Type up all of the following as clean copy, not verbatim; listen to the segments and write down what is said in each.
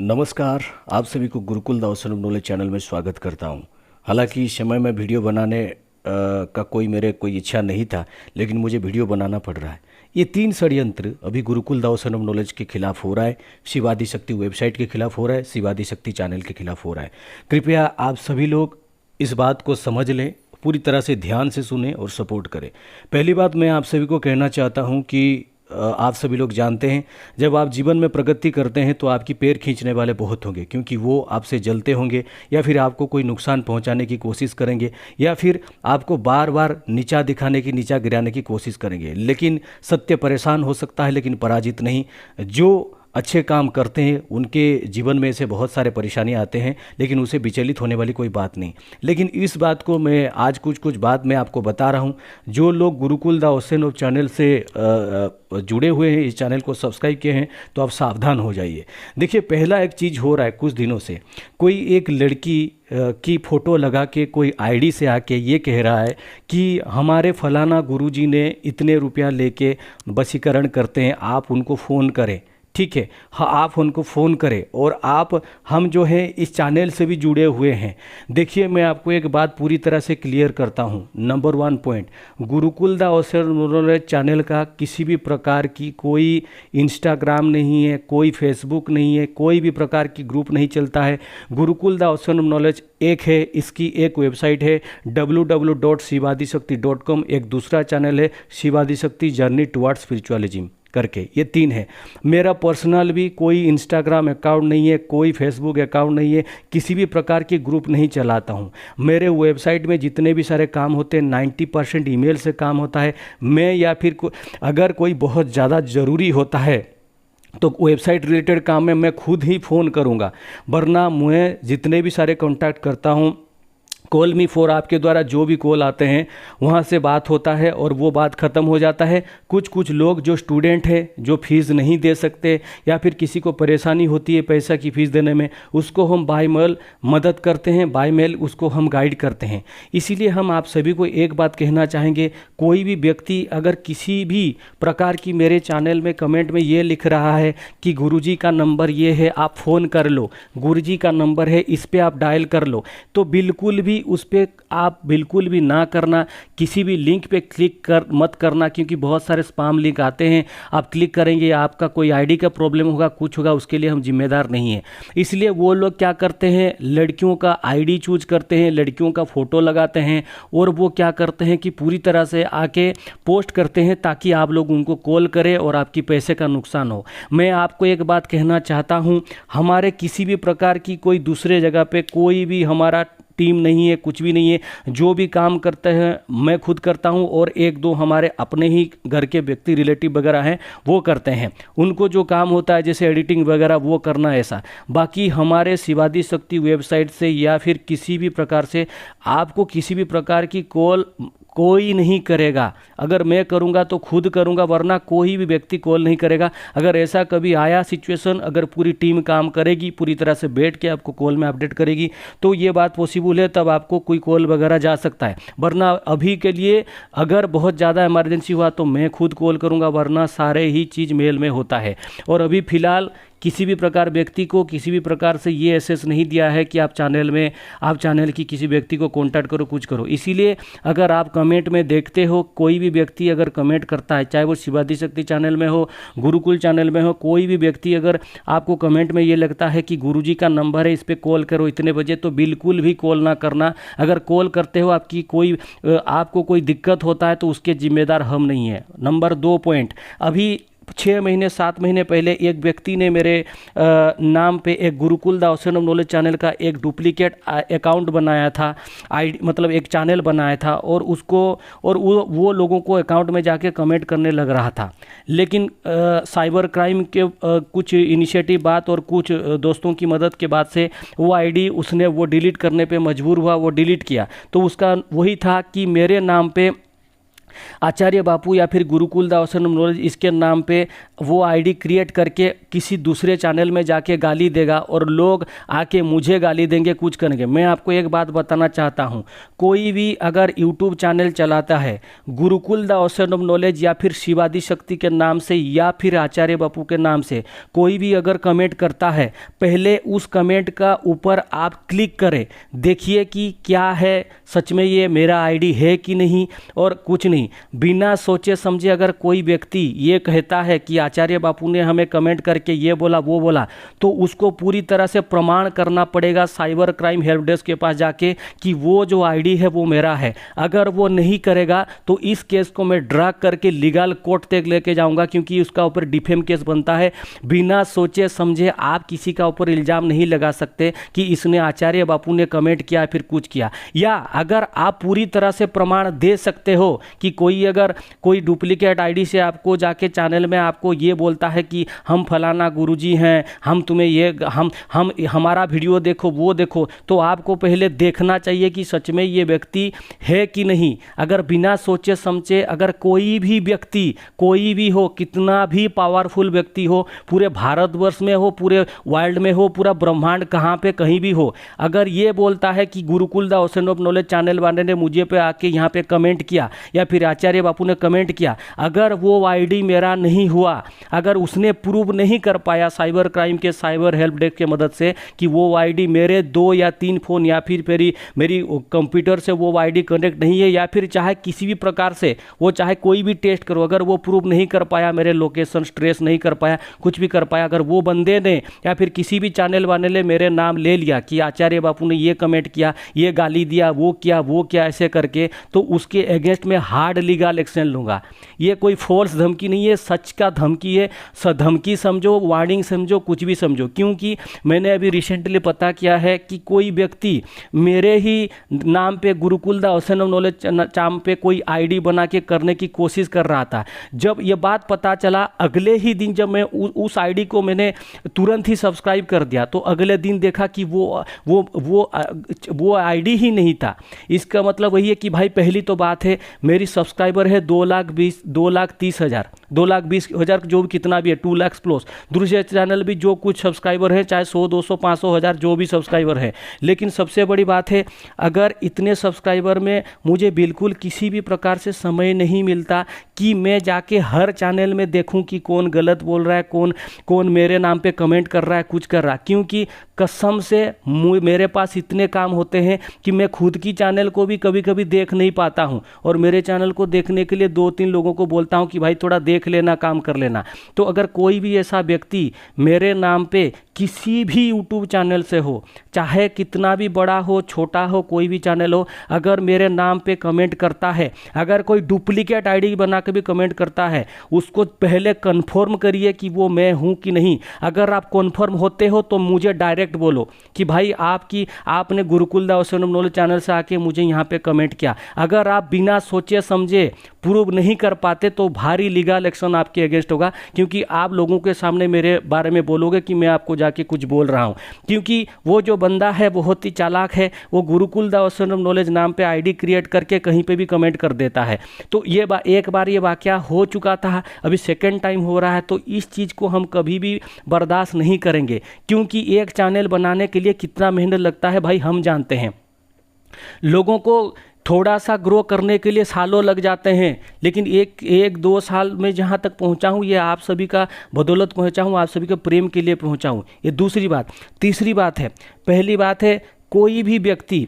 नमस्कार। आप सभी को Gurukul the ocean of knowledge channel में स्वागत करता हूं। हालांकि इस समय में वीडियो बनाने का कोई इच्छा नहीं था, लेकिन मुझे वीडियो बनाना पड़ रहा है। ये 3 षड्यंत्र अभी Gurukul the ocean of knowledge के खिलाफ हो रहा है, शिवादि शक्ति वेबसाइट के खिलाफ हो रहा है, शिवादि शक्ति चैनल के खिलाफ हो रहा है। कृपया आप सभी लोग इस बात को समझ लें, पूरी तरह से ध्यान से सुने और सपोर्ट करें। पहली बात मैं आप सभी को कहना चाहता हूँ कि आप सभी लोग जानते हैं, जब आप जीवन में प्रगति करते हैं तो आपकी पैर खींचने वाले बहुत होंगे, क्योंकि वो आपसे जलते होंगे या फिर आपको कोई नुकसान पहुंचाने की कोशिश करेंगे या फिर आपको बार बार नीचा दिखाने की, नीचा गिराने की कोशिश करेंगे। लेकिन सत्य परेशान हो सकता है, लेकिन पराजित नहीं। जो अच्छे काम करते हैं उनके जीवन में से बहुत सारे परेशानियां आते हैं, लेकिन उसे विचलित होने वाली कोई बात नहीं। लेकिन इस बात को मैं आज कुछ बात मैं आपको बता रहा हूं। जो लोग Gurukul the ocean of channel से जुड़े हुए हैं, इस चैनल को सब्सक्राइब किए हैं, तो आप सावधान हो जाइए। देखिए, पहला एक चीज़ हो रहा है कुछ दिनों से। कोई एक लड़की की फ़ोटो लगा के कोई आईडी से आके ये कह रहा है कि हमारे फलाना गुरुजी ने इतने रुपया लेके वशीकरण करते हैं, आप उनको फ़ोन करें। ठीक है, हाँ, आप उनको फ़ोन करें। और हम जो है इस चैनल से भी जुड़े हुए हैं। देखिए, मैं आपको एक बात पूरी तरह से क्लियर करता हूँ। Number 1 point, Gurukul the ocean knowledge channel का किसी भी प्रकार की कोई इंस्टाग्राम नहीं है, कोई फेसबुक नहीं है, कोई भी प्रकार की ग्रुप नहीं चलता है। गुरुकुल द ओशन नॉलेज एक है, इसकी एक वेबसाइट है www.shivadishakti.com। एक दूसरा चैनल है शिवादि शक्ति जर्नी टुवर्ड्स स्पिरिचुअलिज्म करके। ये 3 है। मेरा पर्सनल भी कोई इंस्टाग्राम अकाउंट नहीं है, कोई फेसबुक अकाउंट नहीं है, किसी भी प्रकार की ग्रुप नहीं चलाता हूँ। मेरे वेबसाइट में जितने भी सारे काम होते हैं 90% ईमेल से काम होता है। मैं या फिर अगर कोई बहुत ज़्यादा ज़रूरी होता है तो वेबसाइट रिलेटेड काम में मैं खुद ही फ़ोन करूँगा, वरना मैं जितने भी सारे कॉन्टैक्ट करता हूँ, कॉल मी फॉर आपके द्वारा जो भी कॉल आते हैं वहाँ से बात होता है और वो बात ख़त्म हो जाता है। कुछ लोग जो स्टूडेंट हैं, जो फीस नहीं दे सकते या फिर किसी को परेशानी होती है पैसा की फ़ीस देने में, उसको हम बाय मेल मदद करते हैं, बाय मेल उसको हम गाइड करते हैं। इसीलिए हम आप सभी को एक बात कहना चाहेंगे, कोई भी व्यक्ति अगर किसी भी प्रकार की मेरे चैनल में कमेंट में ये लिख रहा है कि गुरुजी का नंबर ये है, आप फ़ोन कर लो, गुरुजी का नंबर है, इस पर आप डायल कर लो, तो बिल्कुल भी उस पर आप बिल्कुल भी ना करना। किसी भी लिंक पे क्लिक मत करना, क्योंकि बहुत सारे स्पैम लिंक आते हैं। आप क्लिक करेंगे, आपका कोई आईडी का प्रॉब्लम होगा, कुछ होगा, उसके लिए हम जिम्मेदार नहीं हैं। इसलिए वो लोग क्या करते हैं, लड़कियों का आईडी चूज करते हैं, लड़कियों का फ़ोटो लगाते हैं और वो क्या करते हैं कि पूरी तरह से आके पोस्ट करते हैं ताकि आप लोग उनको कॉल करें और आपकी पैसे का नुकसान हो। मैं आपको एक बात कहना चाहता हूँ, हमारे किसी भी प्रकार की कोई दूसरे जगह पे कोई भी हमारा टीम नहीं है, कुछ भी नहीं है। जो भी काम करते हैं मैं खुद करता हूं और 1-2 हमारे अपने ही घर के व्यक्ति रिलेटिव वगैरह हैं वो करते हैं। उनको जो काम होता है जैसे एडिटिंग वगैरह वो करना, ऐसा। बाकी हमारे शिवादि शक्ति वेबसाइट से या फिर किसी भी प्रकार से आपको किसी भी प्रकार की कॉल कोई नहीं करेगा। अगर मैं करूंगा तो खुद करूंगा, वरना कोई भी व्यक्ति कॉल नहीं करेगा। अगर ऐसा कभी आया सिचुएशन, अगर पूरी टीम काम करेगी, पूरी तरह से बैठ के आपको कॉल में अपडेट करेगी, तो ये बात पॉसिबल है, तब आपको कोई कॉल वगैरह जा सकता है। वरना अभी के लिए अगर बहुत ज़्यादा इमरजेंसी हुआ तो मैं खुद कॉल करूंगा, वरना सारे ही चीज़ मेल में होता है। और अभी फ़िलहाल किसी भी प्रकार व्यक्ति को किसी भी प्रकार से ये एसेस नहीं दिया है कि आप चैनल की किसी व्यक्ति को कांटेक्ट करो, कुछ करो। इसीलिए अगर आप कमेंट में देखते हो, कोई भी व्यक्ति अगर कमेंट करता है, चाहे वो शिवादि शक्ति चैनल में हो, गुरुकुल चैनल में हो, कोई भी व्यक्ति अगर आपको कमेंट में ये लगता है कि गुरुजी का नंबर है, इस पर कॉल करो इतने बजे, तो बिल्कुल भी कॉल ना करना। अगर कॉल करते हो आपको कोई दिक्कत होता है तो उसके जिम्मेदार हम नहीं हैं। नंबर 2 पॉइंट, अभी 6 महीने 7 महीने पहले एक व्यक्ति ने मेरे नाम पे एक Gurukul the ocean of knowledge channel का एक डुप्लीकेट अकाउंट बनाया था, मतलब एक चैनल बनाया था, और वो लोगों को अकाउंट में जाके कमेंट करने लग रहा था। लेकिन साइबर क्राइम के कुछ इनिशिएटिव बात और कुछ दोस्तों की मदद के बाद से वो आईडी उसने वो डिलीट करने पे मजबूर हुआ, वो डिलीट किया। तो उसका वही था कि मेरे नाम पे आचार्य बापू या फिर Gurukul the ocean of knowledge इसके नाम पे वो आईडी क्रिएट करके किसी दूसरे चैनल में जाके गाली देगा और लोग आके मुझे गाली देंगे, कुछ करेंगे। मैं आपको एक बात बताना चाहता हूँ, कोई भी अगर यूट्यूब चैनल चलाता है Gurukul the ocean of knowledge या फिर शिवादी शक्ति के नाम से या फिर आचार्य बापू के नाम से, कोई भी अगर कमेंट करता है, पहले उस कमेंट का ऊपर आप क्लिक करें, देखिए कि क्या है, सच में ये मेरा आईडी है कि नहीं, और कुछ नहीं। बिना सोचे समझे अगर कोई व्यक्ति ये कहता है कि आचार्य बापू ने हमें कमेंट करके ये बोला वो बोला, तो उसको पूरी तरह से प्रमाण करना पड़ेगा साइबर क्राइम हेल्प डेस्क के पास जाके कि वो जो आईडी है वो मेरा है। अगर वो नहीं करेगा तो इस केस को मैं ड्रैग करके लीगल कोर्ट तक लेके जाऊंगा, क्योंकि उसका ऊपर डिफेम केस बनता है। बिना सोचे समझे आप किसी का ऊपर इल्ज़ाम नहीं लगा सकते कि इसने आचार्य बापू ने कमेंट किया फिर कुछ किया। या अगर आप पूरी तरह से प्रमाण दे सकते हो कि कोई अगर कोई डुप्लीकेट आईडी से आपको जाके चैनल में आपको ये बोलता है कि हम फलाना गुरुजी हैं, हम तुम्हें ये हम हमारा वीडियो देखो वो देखो, तो आपको पहले देखना चाहिए कि सच में ये व्यक्ति है कि नहीं। अगर बिना सोचे समझे अगर कोई भी व्यक्ति कोई भी हो, कितना भी पावरफुल व्यक्ति हो, पूरे भारतवर्ष में हो, पूरे वर्ल्ड में हो, पूरा ब्रह्मांड कहाँ पे कहीं भी हो, अगर ये बोलता है कि Gurukul the ocean of knowledge channel वाले ने मुझे पे आके यहाँ पे कमेंट किया या फिर आचार्य बापू ने कमेंट किया, अगर वो आईडी मेरा नहीं हुआ, अगर उसने प्रूव नहीं कर पाया साइबर क्राइम के साइबर हेल्प डेस्क के मदद से कि वो आईडी मेरे 2 या 3 फ़ोन या फिर मेरी कंप्यूटर से वो आईडी कनेक्ट नहीं है, या फिर चाहे किसी भी प्रकार से वो चाहे कोई भी टेस्ट करो, अगर वो प्रूव नहीं कर पाया, मेरे लोकेशन ट्रेस नहीं कर पाया, कुछ भी कर पाया, अगर वो बंदे ने या फिर किसी भी चैनल वाले ने मेरे नाम ले लिया कि आचार्य बापू ने ये कमेंट किया, ये गाली दिया, वो किया ऐसे करके, तो उसके अगेंस्ट में हार्ड लीगल एक्शन लूँगा। ये कोई फॉल्स धमकी नहीं है, सच का धमकी है। धमकी समझो, वार्निंग समझो, कुछ भी समझो, क्योंकि मैंने अभी रिसेंटली पता किया है कि कोई व्यक्ति मेरे ही नाम पे Gurukul the ocean of knowledge नाम पे कोई आईडी बना के करने की कोशिश कर रहा था। जब ये बात पता चला, अगले ही दिन जब मैं उस आईडी को मैंने तुरंत ही सब्सक्राइब कर दिया, तो अगले दिन देखा कि वो आईडी ही नहीं था। इसका मतलब वही है कि भाई पहली तो बात है, मेरी सब्सक्राइबर है 2,20,000 जो भी कितना भी है, 2 लाख प्लस। दूसरे चैनल भी जो कुछ सब्सक्राइबर हैं, चाहे 100, 200, 500, 1000 जो भी सब्सक्राइबर है, लेकिन सबसे बड़ी बात है, अगर इतने सब्सक्राइबर में मुझे बिल्कुल किसी भी प्रकार से समय नहीं मिलता कि मैं जाके हर चैनल में देखूं कि कौन गलत बोल रहा है, कौन मेरे नाम पे कमेंट कर रहा है, कुछ कर रहा है, क्योंकि कसम से मेरे पास इतने काम होते हैं कि मैं खुद की चैनल को भी कभी कभी देख नहीं पाता हूं, और मेरे चैनल को देखने के लिए 2-3 लोगों को बोलता हूं कि भाई थोड़ा देख लेना, काम कर लेना। तो अगर कोई भी ऐसा व्यक्ति मेरे नाम पे किसी भी यूट्यूब चैनल से हो, चाहे कितना भी बड़ा हो, छोटा हो, कोई भी चैनल हो, अगर मेरे नाम पे कमेंट करता है, अगर कोई डुप्लीकेट आईडी बना के भी कमेंट करता है, उसको पहले कंफर्म करिए कि वो मैं हूं कि नहीं। अगर आप कंफर्म होते हो तो मुझे डायरेक्ट बोलो कि भाई आपने Gurukul the ocean of knowledge channel से आके मुझे यहाँ पे कमेंट किया। अगर आप बिना सोचे समझे प्रूव नहीं कर पाते तो भारी लीगल एक्शन आपके अगेंस्ट होगा, क्योंकि आप लोगों के सामने मेरे बारे में बोलोगे कि मैं आपको जाके कुछ बोल रहा हूं। क्योंकि वो जो बंदा है बहुत ही चालाक है, वो Gurukul the ocean of knowledge नाम पे आईडी क्रिएट करके कहीं पे भी कमेंट कर देता है। तो एक बार ये वाकया हो चुका था, अभी सेकेंड टाइम हो रहा है, तो इस चीज़ को हम कभी भी बर्दाश्त नहीं करेंगे, क्योंकि एक चैनल बनाने के लिए कितना मेहनत लगता है भाई हम जानते हैं। लोगों को थोड़ा सा ग्रो करने के लिए सालों लग जाते हैं, लेकिन एक 2 साल में जहाँ तक पहुँचा हूँ, ये आप सभी का बदौलत पहुँचा हूँ, आप सभी के प्रेम के लिए पहुँचा हूँ। ये दूसरी बात। तीसरी बात है, पहली बात है, कोई भी व्यक्ति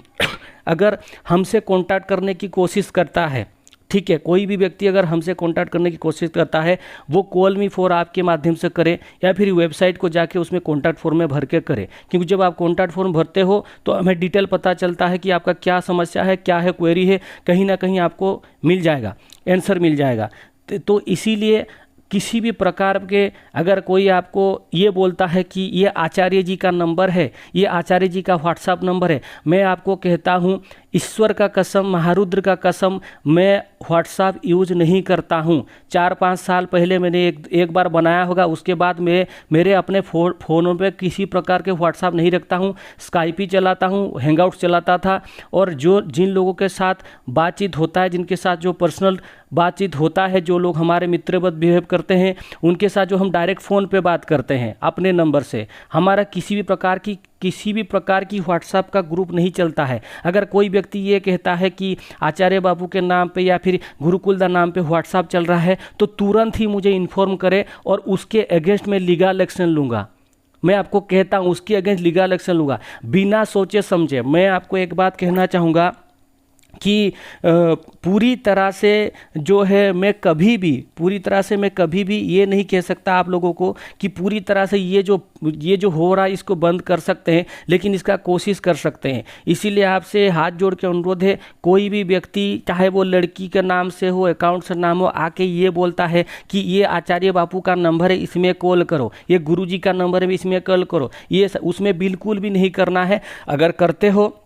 अगर हमसे कांटेक्ट करने की कोशिश करता है, ठीक है, कोई भी व्यक्ति अगर हमसे कांटेक्ट करने की कोशिश करता है, वो कॉल मी फॉर आपके माध्यम से करे या फिर वेबसाइट को जाके उसमें कांटेक्ट फॉर्म में भर के करे, क्योंकि जब आप कांटेक्ट फॉर्म भरते हो तो हमें डिटेल पता चलता है कि आपका क्या समस्या है, क्या है, क्वेरी है, कहीं ना कहीं आपको मिल जाएगा, आंसर मिल जाएगा। तो इसीलिए किसी भी प्रकार के अगर कोई आपको ये बोलता है कि ये आचार्य जी का नंबर है, ये आचार्य जी का व्हाट्सएप नंबर है, मैं आपको कहता हूँ ईश्वर का कसम, महारुद्र का कसम, मैं व्हाट्सएप यूज नहीं करता हूँ। 4-5 साल पहले मैंने एक बार बनाया होगा, उसके बाद मैं मेरे अपने फ़ोनों पे किसी प्रकार के व्हाट्सएप नहीं रखता हूँ। स्काइप ही चलाता हूँ, हैंगआउट्स चलाता था, और जिन लोगों के साथ बातचीत होता है, जिनके साथ जो पर्सनल बातचीत होता है, जो लोग हमारे मित्रवत बिहेव करते हैं, उनके साथ जो हम डायरेक्ट फ़ोन पे बात करते हैं अपने नंबर से, हमारा किसी भी प्रकार की व्हाट्सएप का ग्रुप नहीं चलता है। अगर कोई व्यक्ति ये कहता है कि आचार्य बापू के नाम पे या फिर गुरुकुलदा नाम पे व्हाट्सएप चल रहा है, तो तुरंत ही मुझे इन्फॉर्म करे और उसके अगेंस्ट में लीगल एक्शन लूँगा। मैं आपको कहता हूँ, उसके अगेंस्ट लीगल एक्शन लूँगा बिना सोचे समझे। मैं आपको एक बात कहना चाहूँगा कि पूरी तरह से जो है मैं कभी भी ये नहीं कह सकता आप लोगों को कि पूरी तरह से ये जो हो रहा है इसको बंद कर सकते हैं, लेकिन इसका कोशिश कर सकते हैं। इसीलिए आपसे हाथ जोड़ के अनुरोध है, कोई भी व्यक्ति चाहे वो लड़की के नाम से हो, अकाउंट से नाम हो, आके ये बोलता है कि ये आचार्य बापू का नंबर है, इसमें कॉल करो, ये गुरुजी का नंबर है, इसमें कॉल करो, ये उसमें बिल्कुल भी नहीं करना है। अगर करते हो,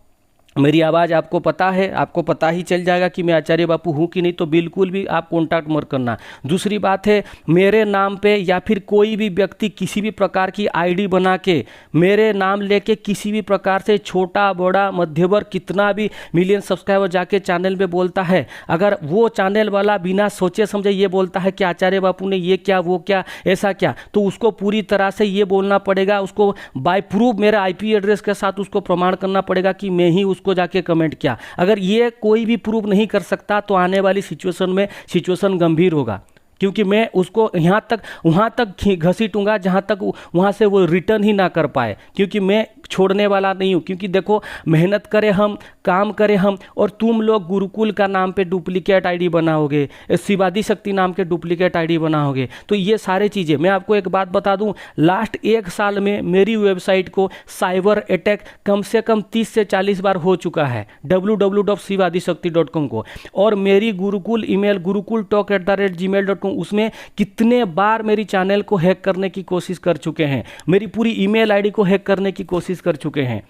मेरी आवाज़ आपको पता है, आपको पता ही चल जाएगा कि मैं आचार्य बापू हूँ कि नहीं, तो बिल्कुल भी आप कॉन्टैक्ट मत करना। दूसरी बात है, मेरे नाम पे या फिर कोई भी व्यक्ति किसी भी प्रकार की आईडी बना के मेरे नाम लेके किसी भी प्रकार से छोटा बड़ा मध्य वर्ग कितना भी मिलियन सब्सक्राइबर जाके चैनल पे बोलता है, अगर वो चैनल वाला बिना सोचे समझे ये बोलता है कि आचार्य बापू ने ये क्या वो क्या ऐसा क्या, तो उसको पूरी तरह से ये बोलना पड़ेगा, उसको बाय प्रूफ मेरा IP एड्रेस के साथ उसको प्रमाण करना पड़ेगा कि मैं ही को जाके कमेंट किया। अगर ये कोई भी प्रूव नहीं कर सकता तो आने वाली सिचुएशन गंभीर होगा, क्योंकि मैं उसको वहाँ तक घसीटूंगा जहाँ तक वहाँ से वो रिटर्न ही ना कर पाए, क्योंकि मैं छोड़ने वाला नहीं हूँ। क्योंकि देखो, मेहनत करें हम, काम करें हम, और तुम लोग गुरुकुल का नाम पे डुप्लीकेट आईडी बनाओगे, शिवादी शक्ति नाम के डुप्लीकेट आईडी बनाओगे, तो ये सारी चीज़ें। मैं आपको एक बात बता दूं, लास्ट 1 साल में मेरी वेबसाइट को साइबर अटैक कम से कम 30 से 40 बार हो चुका है, www.shivadishakti.com को। और मेरी गुरुकुल ईमेल gurukultalk@gmail.com, उसमें कितने बार मेरी चैनल को हैक करने की कोशिश कर चुके हैं, मेरी पूरी ईमेल आईडी को हैक करने की कोशिश कर चुके हैं।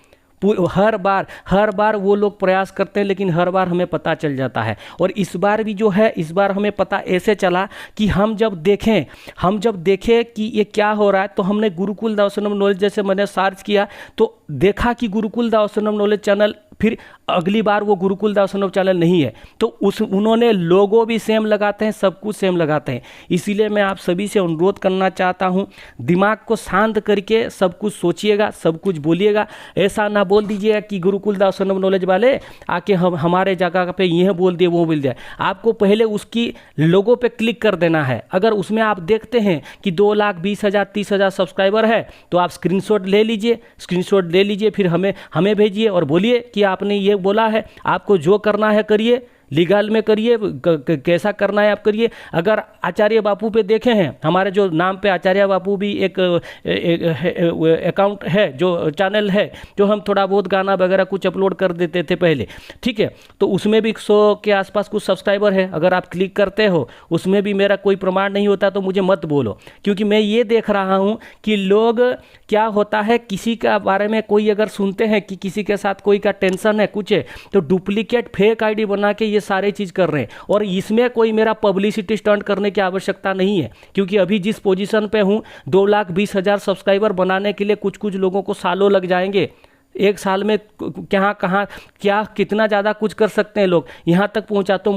हर बार वो लोग प्रयास करते हैं, लेकिन हर बार हमें पता चल जाता है। और इस बार भी जो है, इस बार हमें पता ऐसे चला कि हम जब देखें कि ये क्या हो रहा है, तो हमने गुरुकुल दावसनम नॉलेज जैसे मैंने सर्च किया तो देखा कि गुरुकुल दावसनम नॉलेज चैनल, फिर अगली बार वो गुरुकुल दावसनम चैनल नहीं है, तो उन्होंने लोगो भी सेम लगाते हैं, सब कुछ सेम लगाते हैं। इसीलिए मैं आप सभी से अनुरोध करना चाहता हूँ, दिमाग को शांत करके सब कुछ सोचिएगा, सब कुछ बोलिएगा। ऐसा ना बोल दीजिएगा कि गुरुकुल दावसनम नॉलेज वाले आके हमारे जगह पे यह बोल दिए वो बोल दिया। आपको पहले उसकी लोगो पे क्लिक कर देना है। अगर उसमें आप देखते हैं कि 2,20,000 30,000 सब्सक्राइबर है, तो आप स्क्रीनशॉट ले लीजिए, फिर हमें भेजिए और बोलिए कि आपने ये बोला है, आपको जो करना है करिए, लीगल में करिए, कैसा करना है आप करिए। अगर आचार्य बापू पे देखे हैं, हमारे जो नाम पे आचार्य बापू भी एक अकाउंट है, जो चैनल है, जो हम थोड़ा बहुत गाना वगैरह कुछ अपलोड कर देते थे पहले, ठीक है, तो उसमें भी 100 के आसपास कुछ सब्सक्राइबर है। अगर आप क्लिक करते हो, उसमें भी मेरा कोई प्रमाण नहीं होता, तो मुझे मत बोलो, क्योंकि मैं ये देख रहा हूँ कि लोग क्या होता है, किसी का बारे में कोई अगर सुनते हैं कि किसी के साथ कोई का टेंशन है, कुछ है, तो डुप्लीकेट फेक आईडी बना के ये सारे चीज़ कर रहे हैं। और इसमें कोई मेरा पब्लिसिटी स्टंट करने की आवश्यकता नहीं है, क्योंकि अभी जिस पोजीशन पे हूँ, 2,20,000 सब्सक्राइबर बनाने के लिए कुछ लोगों को सालों लग जाएंगे। एक साल में क्या कितना ज़्यादा कुछ कर सकते हैं लोग, यहाँ तक पहुँचा। तो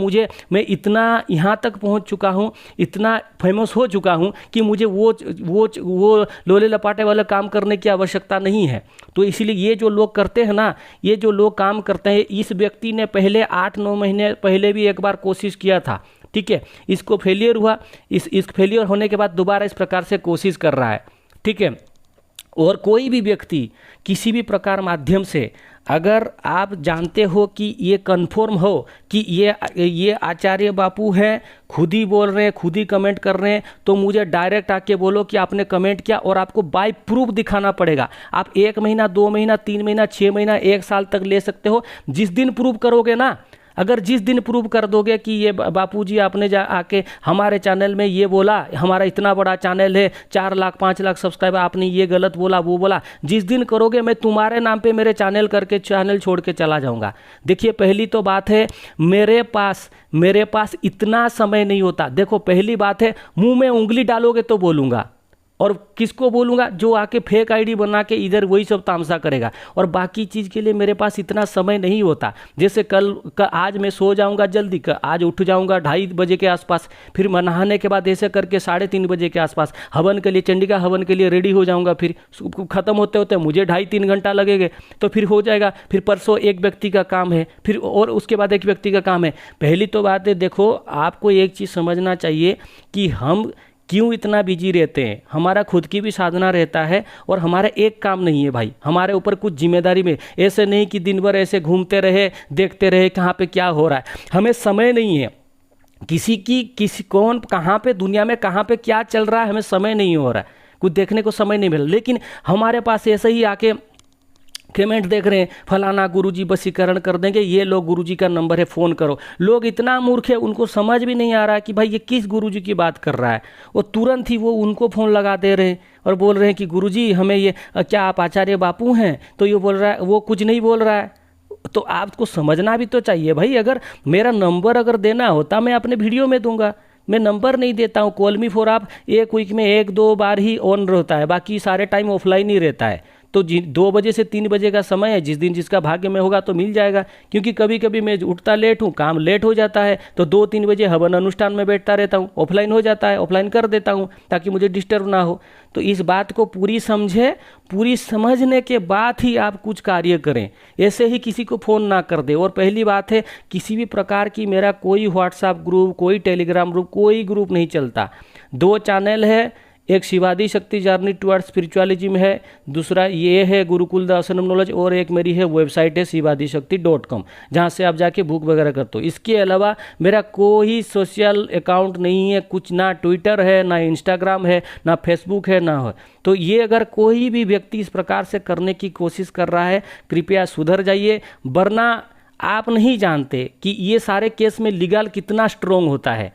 मैं इतना यहाँ तक पहुँच चुका हूँ, इतना फेमस हो चुका हूँ कि मुझे वो लोले लपाटे वाला काम करने की आवश्यकता नहीं है। तो इसीलिए ये जो लोग करते हैं ना, ये जो लोग काम करते हैं, इस व्यक्ति ने पहले 8-9 महीने पहले भी एक बार कोशिश किया था, ठीक है, इसको फेलियर हुआ। इस फेलियर होने के बाद दोबारा इस प्रकार से कोशिश कर रहा है, ठीक है। और कोई भी व्यक्ति किसी भी प्रकार माध्यम से, अगर आप जानते हो कि ये कन्फर्म हो कि ये आचार्य बापू हैं, खुद ही बोल रहे हैं, खुद ही कमेंट कर रहे हैं, तो मुझे डायरेक्ट आके बोलो कि आपने कमेंट किया, और आपको बाय प्रूफ दिखाना पड़ेगा। आप 1 महीना, 2 महीना, 3 महीना, 6 महीना, 1 साल तक ले सकते हो। जिस दिन प्रूफ करोगे ना, अगर जिस दिन प्रूव कर दोगे कि ये बापूजी आपने आके हमारे चैनल में ये बोला, हमारा इतना बड़ा चैनल है, 4 लाख 5 लाख सब्सक्राइबर, आपने ये गलत बोला वो बोला, जिस दिन करोगे मैं तुम्हारे नाम पे मेरे चैनल करके चैनल छोड़ के चला जाऊंगा। देखिए, पहली तो बात है, मेरे पास इतना समय नहीं होता। देखो, पहली बात है, मुंह में उंगली डालोगे तो बोलूँगा, और किसको बोलूँगा? जो आके फेक आईडी बना के इधर वही सब तामसा करेगा। और बाकी चीज़ के लिए मेरे पास इतना समय नहीं होता। जैसे आज मैं सो जाऊँगा जल्दी, आज उठ जाऊँगा 2:30 बजे के आसपास, फिर मैं नहाने के बाद ऐसे करके 3:30 बजे के आसपास हवन के लिए, चंडिका हवन के लिए रेडी हो जाऊँगा। फिर ख़त्म होते होते मुझे 2.5-3 घंटा लगेगा, तो फिर हो जाएगा। फिर परसों एक व्यक्ति का काम है, फिर और उसके बाद एक व्यक्ति का काम है। पहली तो बात है, देखो आपको एक चीज़ समझना चाहिए कि हम क्यों इतना बिजी रहते हैं। हमारा खुद की भी साधना रहता है और हमारा एक काम नहीं है भाई, हमारे ऊपर कुछ जिम्मेदारी में। ऐसे नहीं कि दिन भर ऐसे घूमते रहे, देखते रहे कहाँ पे क्या हो रहा है। हमें समय नहीं है किसी कौन कहाँ पे दुनिया में कहाँ पे क्या चल रहा है, हमें समय नहीं हो रहा है, कुछ देखने को समय नहीं मिल रहा। लेकिन हमारे पास ऐसे ही आके कमेंट देख रहे हैं, फलाना गुरुजी वशीकरण कर देंगे, ये लोग गुरुजी का नंबर है, फ़ोन करो। लोग इतना मूर्ख है, उनको समझ भी नहीं आ रहा है कि भाई ये किस गुरुजी की बात कर रहा है। वो तुरंत ही वो उनको फ़ोन लगा दे रहे हैं और बोल रहे हैं कि गुरुजी हमें ये, क्या आप आचार्य बापू हैं? तो ये बोल रहा है, वो कुछ नहीं बोल रहा है। तो आपको समझना भी तो चाहिए भाई। अगर मेरा नंबर अगर देना होता मैं अपने वीडियो में दूंगा, मैं नंबर नहीं देता हूँ। कॉल मी फॉर आप 1 वीक में 1-2 बार ही ऑन रहता है, बाकी सारे टाइम ऑफलाइन ही रहता है। तो 2 बजे से 3 बजे का समय है, जिस दिन जिसका भाग्य में होगा तो मिल जाएगा। क्योंकि कभी कभी मैं उठता लेट हूँ, काम लेट हो जाता है, तो 2-3 बजे हवन अनुष्ठान में बैठता रहता हूँ, ऑफलाइन हो जाता है, ऑफलाइन कर देता हूँ ताकि मुझे डिस्टर्ब ना हो। तो इस बात को पूरी समझे, पूरी समझने के बाद ही आप कुछ कार्य करें। ऐसे ही किसी को फ़ोन ना कर दे। और पहली बात है, किसी भी प्रकार की मेरा कोई व्हाट्सएप ग्रुप, कोई टेलीग्राम ग्रुप, कोई ग्रुप नहीं चलता। 2 चैनल है, एक शिवादि शक्ति जर्नी टुवर्ड्स स्पिरिचुअलिज्म है, दूसरा ये है गुरुकुल दर्शनम नॉलेज, और एक मेरी है वेबसाइट है shivadishakti.com, जहाँ से आप जाके बुक वगैरह करते हो। इसके अलावा मेरा कोई सोशल अकाउंट नहीं है, कुछ ना ट्विटर है, ना इंस्टाग्राम है, ना फेसबुक है, ना हो। तो ये अगर कोई भी व्यक्ति इस प्रकार से करने की कोशिश कर रहा है, कृपया सुधर जाइए। वरना आप नहीं जानते कि ये सारे केस में लीगल कितना स्ट्रोंग होता है,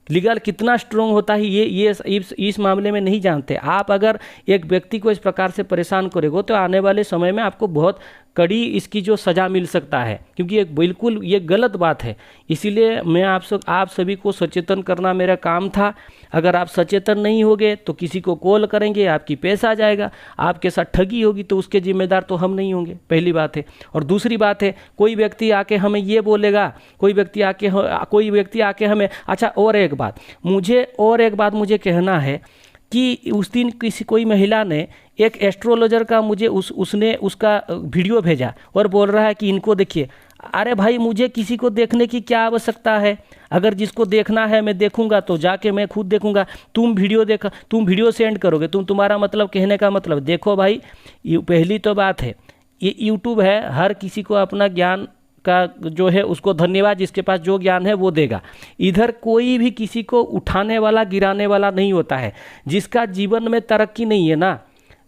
लीगल कितना स्ट्रोंग होता है, ये इस मामले में नहीं जानते। आप अगर एक व्यक्ति को इस प्रकार से परेशान करोगे तो आने वाले समय में आपको बहुत कड़ी इसकी जो सज़ा मिल सकता है, क्योंकि एक बिल्कुल ये गलत बात है। इसीलिए मैं आप सभी को सचेतन करना मेरा काम था। अगर आप सचेतन नहीं होगे तो किसी को कॉल करेंगे, आपकी पैसा जाएगा, आपके साथ ठगी होगी, तो उसके जिम्मेदार तो हम नहीं होंगे, पहली बात है। और दूसरी बात है, कोई व्यक्ति आके हमें ये बोलेगा, कोई व्यक्ति आके हमें, अच्छा और एक बात मुझे कहना है कि उस दिन कोई महिला ने एक एस्ट्रोलॉजर का उसने उसका वीडियो भेजा और बोल रहा है कि इनको देखिए। अरे भाई, मुझे किसी को देखने की क्या आवश्यकता है? अगर जिसको देखना है मैं देखूंगा तो जाके मैं खुद देखूंगा। तुम वीडियो सेंड करोगे, तुम्हारा मतलब, कहने का मतलब, देखो भाई, पहली तो बात है, ये यूट्यूब है, हर किसी को अपना ज्ञान का जो है उसको धन्यवाद, जिसके पास जो ज्ञान है वो देगा। इधर कोई भी किसी को उठाने वाला, गिराने वाला नहीं होता है। जिसका जीवन में तरक्की नहीं है ना,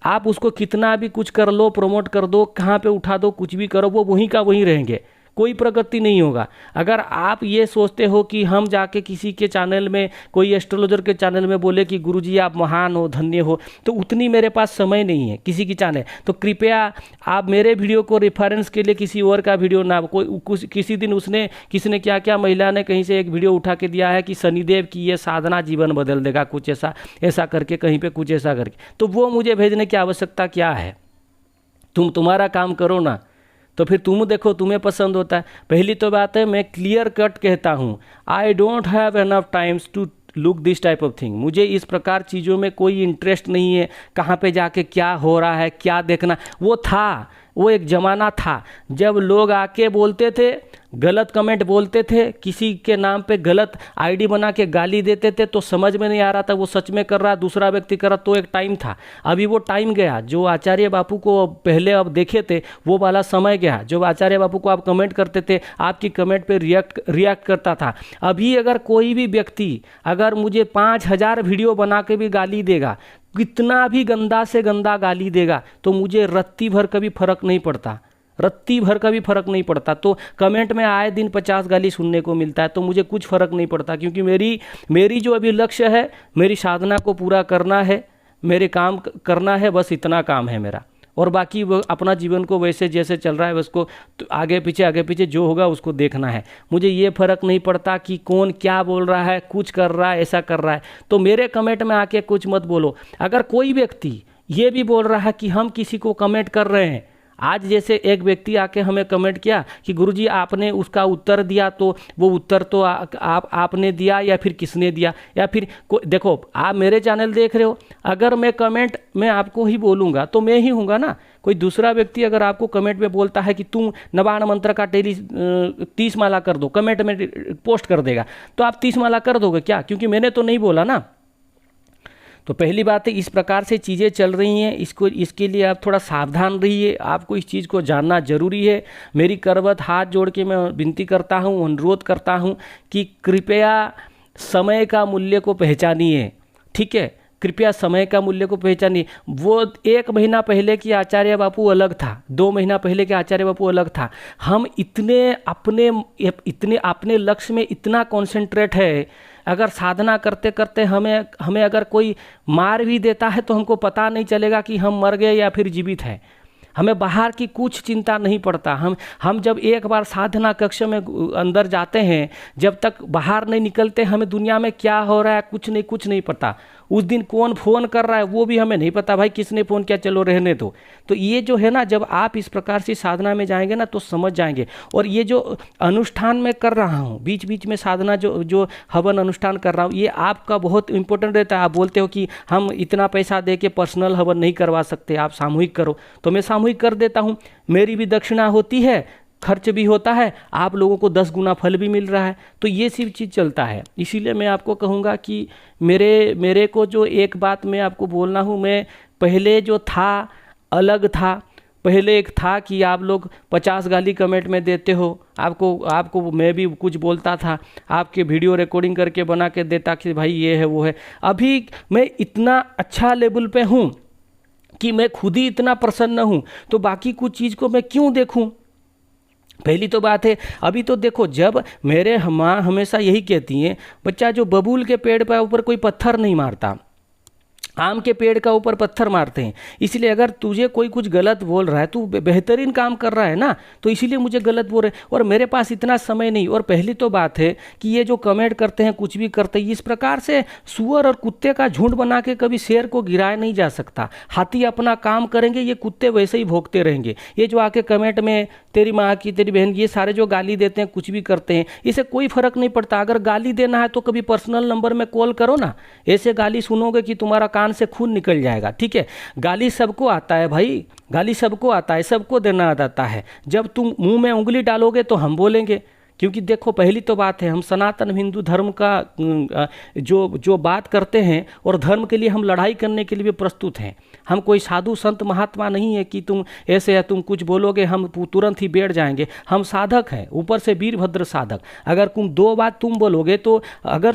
आप उसको कितना भी कुछ कर लो, प्रमोट कर दो, कहाँ पे उठा दो, कुछ भी करो, वो वहीं का वहीं रहेंगे, कोई प्रगति नहीं होगा। अगर आप ये सोचते हो कि हम जाके किसी के चैनल में, कोई एस्ट्रोलॉजर के चैनल में बोले कि गुरुजी आप महान हो, धन्य हो, तो उतनी मेरे पास समय नहीं है किसी की चैनल। तो कृपया आप मेरे वीडियो को रेफरेंस के लिए किसी और का वीडियो ना, किसी दिन किसी ने क्या महिला ने कहीं से एक वीडियो उठा के दिया है कि शनिदेव की ये साधना जीवन बदल देगा, कुछ ऐसा करके, कहीं पे कुछ ऐसा करके, तो वो मुझे भेजने की आवश्यकता क्या है? तुम्हारा काम करो ना, तो फिर तुम देखो तुम्हें पसंद होता है। पहली तो बात है, मैं क्लियर कट कहता हूँ, I don't have enough times to look this type of thing. मुझे इस प्रकार चीज़ों में कोई इंटरेस्ट नहीं है। कहाँ पे जाके क्या हो रहा है, क्या देखना, वो एक ज़माना था जब लोग आके बोलते थे, गलत कमेंट बोलते थे, किसी के नाम पे गलत आईडी बना के गाली देते थे, तो समझ में नहीं आ रहा था वो सच में कर रहा, दूसरा व्यक्ति कर रहा, तो एक टाइम था। अभी वो टाइम गया। जो आचार्य बापू को पहले अब देखे थे वो वाला समय गया। जो आचार्य बापू को आप कमेंट करते थे, आपकी कमेंट पे रिएक्ट करता था। अभी अगर कोई भी व्यक्ति अगर मुझे 5000 वीडियो बना के भी गाली देगा, कितना भी गंदा से गंदा गाली देगा, तो मुझे रत्ती भर का भी फर्क नहीं पड़ता। तो कमेंट में आए दिन 50 गाली सुनने को मिलता है, तो मुझे कुछ फ़र्क नहीं पड़ता, क्योंकि मेरी जो अभी लक्ष्य है, मेरी साधना को पूरा करना है, मेरे काम करना है, बस इतना काम है मेरा। और बाकी वो अपना जीवन को वैसे जैसे चल रहा है उसको तो आगे पीछे जो होगा उसको देखना है। मुझे ये फ़र्क नहीं पड़ता कि कौन क्या बोल रहा है, कुछ कर रहा है, ऐसा कर रहा है, तो मेरे कमेंट में आके कुछ मत बोलो। अगर कोई व्यक्ति ये भी बोल रहा है कि हम किसी को कमेंट कर रहे हैं, आज जैसे एक व्यक्ति आके हमें कमेंट किया कि गुरुजी आपने उसका उत्तर दिया, तो वो उत्तर तो आपने दिया या फिर किसने दिया, या फिर देखो आप मेरे चैनल देख रहे हो, अगर मैं कमेंट में आपको ही बोलूँगा तो मैं ही हूँगा ना। कोई दूसरा व्यक्ति अगर आपको कमेंट में बोलता है कि तुम नवाण मंत्र का 30 माला कर दो, कमेंट में पोस्ट कर देगा, तो आप 30 माला कर दोगे क्या? क्योंकि मैंने तो नहीं बोला ना। तो पहली बात है, इस प्रकार से चीज़ें चल रही हैं, इसके लिए आप थोड़ा सावधान रहिए। आपको इस चीज़ को जानना जरूरी है। मेरी करवत हाथ जोड़ के मैं विनती करता हूँ, अनुरोध करता हूँ कि कृपया समय का मूल्य को पहचानिए, ठीक है? कृपया समय का मूल्य को पहचानिए। वो 1 महीना पहले की आचार्य बापू अलग था, 2 महीना पहले के आचार्य बापू अलग था। हम इतने अपने लक्ष्य में इतना कॉन्सेंट्रेट है, अगर साधना करते करते हमें अगर कोई मार भी देता है तो हमको पता नहीं चलेगा कि हम मर गए या फिर जीवित हैं। हमें बाहर की कुछ चिंता नहीं पड़ता। हम जब एक बार साधना कक्ष में अंदर जाते हैं, जब तक बाहर नहीं निकलते हमें दुनिया में क्या हो रहा है कुछ नहीं पता। उस दिन कौन फ़ोन कर रहा है वो भी हमें नहीं पता, भाई किसने फ़ोन किया, चलो रहने दो। तो ये जो है ना, जब आप इस प्रकार से साधना में जाएंगे ना तो समझ जाएंगे। और ये जो अनुष्ठान मैं कर रहा हूँ, बीच बीच में साधना जो हवन अनुष्ठान कर रहा हूँ, ये आपका बहुत इंपॉर्टेंट रहता है। आप बोलते हो कि हम इतना पैसा दे के पर्सनल हवन नहीं करवा सकते, आप सामूहिक करो, तो मैं सामूहिक कर देता हूँ। मेरी भी दक्षिणा होती है, खर्च भी होता है, आप लोगों को 10 गुना फल भी मिल रहा है। तो ये सब चीज़ चलता है। इसीलिए मैं आपको कहूँगा कि मेरे को जो एक बात मैं आपको बोलना हूँ, मैं पहले जो था अलग था। पहले एक था कि आप लोग 50 गाली कमेंट में देते हो, आपको मैं भी कुछ बोलता था, आपके वीडियो रिकॉर्डिंग करके बना के देता कि भाई ये है वो है। अभी मैं इतना अच्छा लेवल पे हूँ कि मैं खुद ही इतना प्रसन्न हूँ, तो बाकी कुछ चीज़ को मैं क्यों देखूँ? पहली तो बात है, अभी तो देखो, जब मेरे माँ हमेशा यही कहती हैं, बच्चा जो बबूल के पेड़ पर ऊपर कोई पत्थर नहीं मारता, आम के पेड़ का ऊपर पत्थर मारते हैं। इसलिए अगर तुझे कोई कुछ गलत बोल रहा है, तू बेहतरीन काम कर रहा है ना, तो इसीलिए मुझे गलत बोल रहे हैं। और मेरे पास इतना समय नहीं। और पहली तो बात है कि ये जो कमेंट करते हैं, कुछ भी करते हैं, इस प्रकार से सुअर और कुत्ते का झुंड बना के कभी शेर को गिराया नहीं जा सकता। हाथी अपना काम करेंगे, ये कुत्ते वैसे ही भोंकते रहेंगे। ये जो आके कमेंट में तेरी माँ की, तेरी बहन की, ये सारे जो गाली देते हैं, कुछ भी करते हैं, इससे कोई फर्क नहीं पड़ता। अगर गाली देना है तो कभी पर्सनल नंबर में कॉल करो ना। ऐसे गाली सुनोगे कि तुम्हारा कान से खून निकल जाएगा, ठीक है? गाली सबको आता है भाई, गाली सबको आता है, सबको देना आता है। जब तुम मुंह में उंगली डालोगे तो हम बोलेंगे, क्योंकि देखो पहली तो बात है, हम सनातन हिंदू धर्म का जो बात करते हैं और धर्म के लिए हम लड़ाई करने के लिए भी प्रस्तुत हैं। हम कोई साधु संत महात्मा नहीं है कि तुम ऐसे है, तुम कुछ बोलोगे हम तुरंत ही बैठ जाएंगे। हम साधक हैं, ऊपर से वीरभद्र साधक। अगर तुम 2 बात तुम बोलोगे तो अगर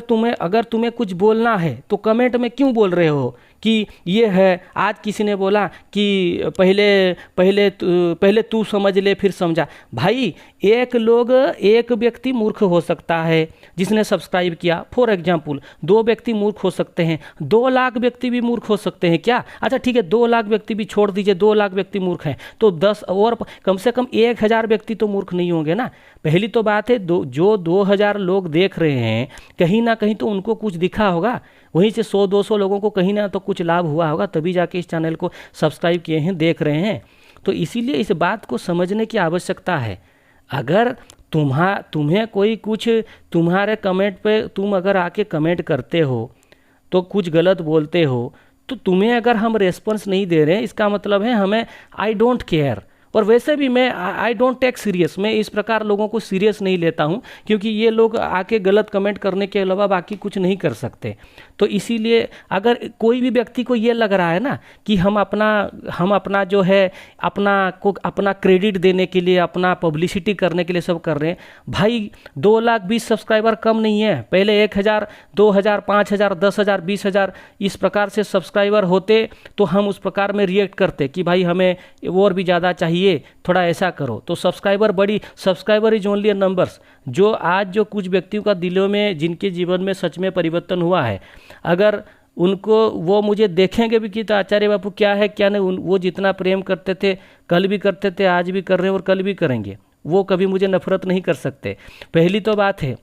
तुम्हें कुछ बोलना है तो कमेंट में क्यों बोल रहे हो कि ये है? आज किसी ने बोला कि पहले तू समझ ले फिर समझा। भाई एक व्यक्ति मूर्ख हो सकता है जिसने सब्सक्राइब किया, फॉर एग्जाम्पल 2 व्यक्ति मूर्ख हो सकते हैं, 2 लाख व्यक्ति भी मूर्ख हो सकते हैं क्या? अच्छा ठीक है, 2 लाख व्यक्ति भी छोड़ दीजिए, 2 लाख व्यक्ति मूर्ख हैं तो 10 और कम से कम 1000 व्यक्ति तो मूर्ख नहीं होंगे ना। पहली तो बात है, जो 2000 लोग देख रहे हैं, कहीं ना कहीं तो उनको कुछ दिखा होगा, वहीं से 100-200 लोगों को कहीं ना तो कुछ लाभ हुआ होगा, तभी जाके इस चैनल को सब्सक्राइब किए हैं, देख रहे हैं। तो इसीलिए इस बात को समझने की आवश्यकता है। अगर तुम्हें कोई कुछ तुम्हारे कमेंट पे तुम अगर आके कमेंट करते हो तो कुछ गलत बोलते हो, तो तुम्हें अगर हम रेस्पॉन्स नहीं दे रहे हैं, इसका मतलब है हमें आई डोंट केयर। और वैसे भी मैं आई डोंट टेक सीरियस, मैं इस प्रकार लोगों को सीरियस नहीं लेता हूं, क्योंकि ये लोग आके गलत कमेंट करने के अलावा बाकी कुछ नहीं कर सकते। तो इसीलिए अगर कोई भी व्यक्ति को ये लग रहा है ना कि हम अपना जो है अपना क्रेडिट देने के लिए, अपना पब्लिसिटी करने के लिए सब कर रहे हैं, भाई 2,20,000 सब्सक्राइबर कम नहीं है। पहले 1000, 2000, 5000, 10,000, 20,000 इस प्रकार से सब्सक्राइबर होते तो हम उस प्रकार में रिएक्ट करते कि भाई हमें और भी ज़्यादा चाहिए, थोड़ा ऐसा करो। तो subscriber is only a numbers. जो कुछ व्यक्तियों का दिलों में, जिनके जीवन में सच में परिवर्तन हुआ है, अगर उनको वो मुझे देखेंगे भी कि तो आचार्य बापू क्या है क्या नहीं, वो जितना प्रेम करते थे, कल भी करते थे, आज भी कर रहे हैं और कल भी करेंगे, वो कभी मुझे नफरत नहीं कर सकते। पहली तो बात है,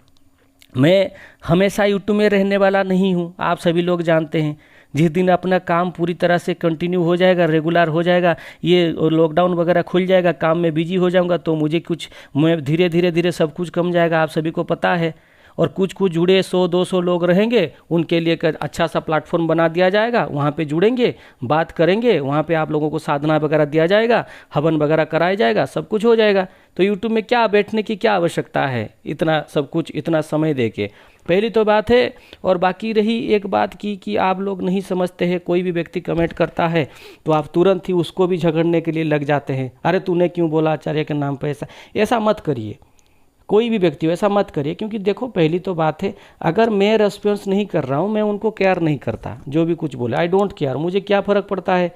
मैं हमेशा यूट्यूब में रहने वाला नहीं हूँ, आप सभी लोग जानते हैं। जिस दिन अपना काम पूरी तरह से कंटिन्यू हो जाएगा, रेगुलर हो जाएगा, ये लॉकडाउन वगैरह खुल जाएगा, काम में बिजी हो जाऊंगा, तो मुझे कुछ मैं धीरे धीरे धीरे सब कुछ कम जाएगा, आप सभी को पता है। और कुछ कुछ जुड़े 100-200 लोग रहेंगे, उनके लिए एक अच्छा सा प्लेटफॉर्म बना दिया जाएगा, वहाँ पे जुड़ेंगे, बात करेंगे, वहाँ पे आप लोगों को साधना वगैरह दिया जाएगा, हवन वगैरह कराया जाएगा, सब कुछ हो जाएगा। तो यूट्यूब में क्या बैठने की क्या आवश्यकता है, इतना सब कुछ इतना समय दे के। पहली तो बात है। और बाकी रही एक बात की कि आप लोग नहीं समझते हैं, कोई भी व्यक्ति कमेंट करता है तो आप तुरंत ही उसको भी झगड़ने के लिए लग जाते हैं, अरे तूने क्यों बोला आचार्य के नाम पर ऐसा। ऐसा मत करिए, कोई भी व्यक्ति हो ऐसा मत करिए, क्योंकि देखो पहली तो बात है, अगर मैं रेस्पॉन्स नहीं कर रहा हूँ, मैं उनको केयर नहीं करता, जो भी कुछ बोले आई डोंट केयर, मुझे क्या फ़र्क पड़ता है।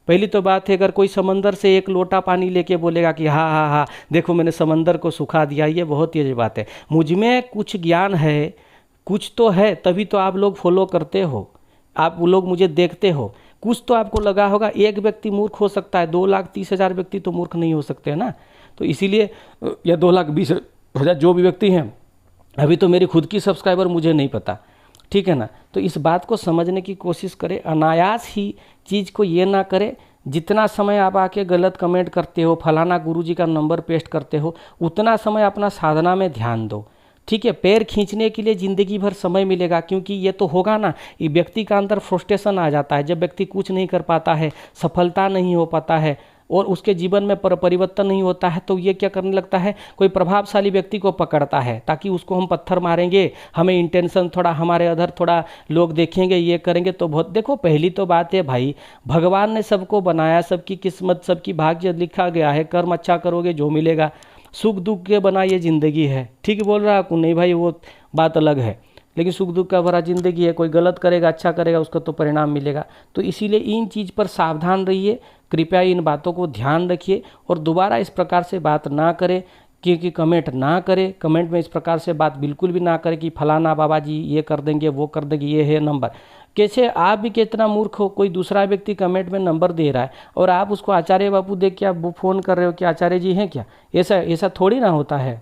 पहली तो बात है, अगर कोई समंदर से एक लोटा पानी लेके बोलेगा कि हाँ हाँ हाँ देखो मैंने समंदर को सुखा दिया, ये बहुत ही बात है। मुझ में कुछ ज्ञान है, कुछ तो है, तभी तो आप लोग फॉलो करते हो, आप लोग मुझे देखते हो, कुछ तो आपको लगा होगा। एक व्यक्ति मूर्ख हो सकता है, 2,30,000 व्यक्ति तो मूर्ख नहीं हो सकते हैं ना। तो इसीलिए या 2,20,000 जो भी व्यक्ति हैं, अभी तो मेरी खुद की सब्सक्राइबर मुझे नहीं पता, ठीक है ना। तो इस बात को समझने की कोशिश करें, अनायास ही चीज़ को ये ना करें। जितना समय आप आके गलत कमेंट करते हो, फलाना गुरुजी का नंबर पेस्ट करते हो, उतना समय अपना साधना में ध्यान दो, ठीक है। पैर खींचने के लिए ज़िंदगी भर समय मिलेगा, क्योंकि ये तो होगा ना, ये व्यक्ति का अंदर फ्रस्ट्रेशन आ जाता है जब व्यक्ति कुछ नहीं कर पाता है, सफलता नहीं हो पाता है और उसके जीवन में परिवर्तन नहीं होता है, तो ये क्या करने लगता है, कोई प्रभावशाली व्यक्ति को पकड़ता है ताकि उसको हम पत्थर मारेंगे, हमें इंटेंशन थोड़ा हमारे अधर थोड़ा लोग देखेंगे, ये करेंगे तो बहुत। देखो पहली तो बात है भाई, भगवान ने सबको बनाया, सबकी किस्मत सबकी भाग्य लिखा गया है, कर्म अच्छा करोगे जो मिलेगा, सुख दुख के बना ये ज़िंदगी है, ठीक बोल रहा है नहीं भाई, वो बात अलग है, लेकिन सुख दुख का भरा ज़िंदगी है, कोई गलत करेगा अच्छा करेगा उसको तो परिणाम मिलेगा। तो इसीलिए इन चीज़ पर सावधान रहिए, कृपया इन बातों को ध्यान रखिए और दोबारा इस प्रकार से बात ना करें, क्योंकि कमेंट ना करें, कमेंट में इस प्रकार से बात बिल्कुल भी ना करें कि फलाना बाबा जी ये कर देंगे वो कर देंगे, ये है नंबर। कैसे आप भी कितना मूर्ख हो, कोई दूसरा व्यक्ति कमेंट में नंबर दे रहा है और आप उसको आचार्य बापू देख के आप फ़ोन कर रहे हो कि आचार्य जी हैं क्या, ऐसा थोड़ी ना होता है,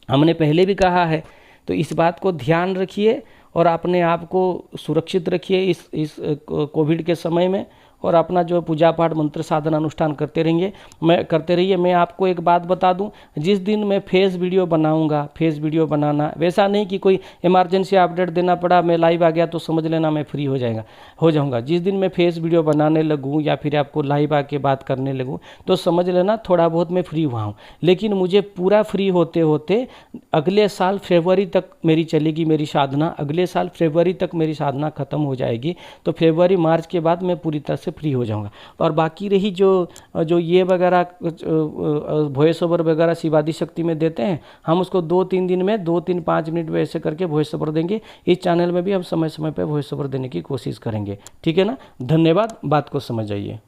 हमने पहले भी कहा है। तो इस बात को ध्यान रखिए और अपने आप को सुरक्षित रखिए इस कोविड के समय में, और अपना जो पूजा पाठ मंत्र साधना अनुष्ठान करते रहिए। मैं आपको एक बात बता दूं, जिस दिन मैं फेस वीडियो बनाऊंगा, फेस वीडियो बनाना वैसा नहीं कि कोई इमरजेंसी अपडेट देना पड़ा, मैं लाइव आ गया तो समझ लेना मैं फ्री हो जाऊंगा। जिस दिन मैं फेस वीडियो बनाने लगूं या फिर आपको लाइव आके बात करने लगूं तो समझ लेना थोड़ा बहुत मैं फ्री हुआ हूँ। लेकिन मुझे पूरा फ्री होते होते अगले साल फरवरी तक मेरी चलेगी मेरी साधना, अगले साल फरवरी तक मेरी साधना खत्म हो जाएगी। तो फरवरी मार्च के बाद मैं पूरी तरह से फ्री हो जाऊंगा। और बाकी रही जो ये वगैरह वॉइस ओवर वगैरह शिवादि शक्ति में देते हैं, हम उसको 2-3 दिन में 2-3-5 मिनट में ऐसे करके वॉइस ओवर देंगे। इस चैनल में भी हम समय समय पर वॉइस ओवर देने की कोशिश करेंगे, ठीक है ना। धन्यवाद, बात को समझ आइए।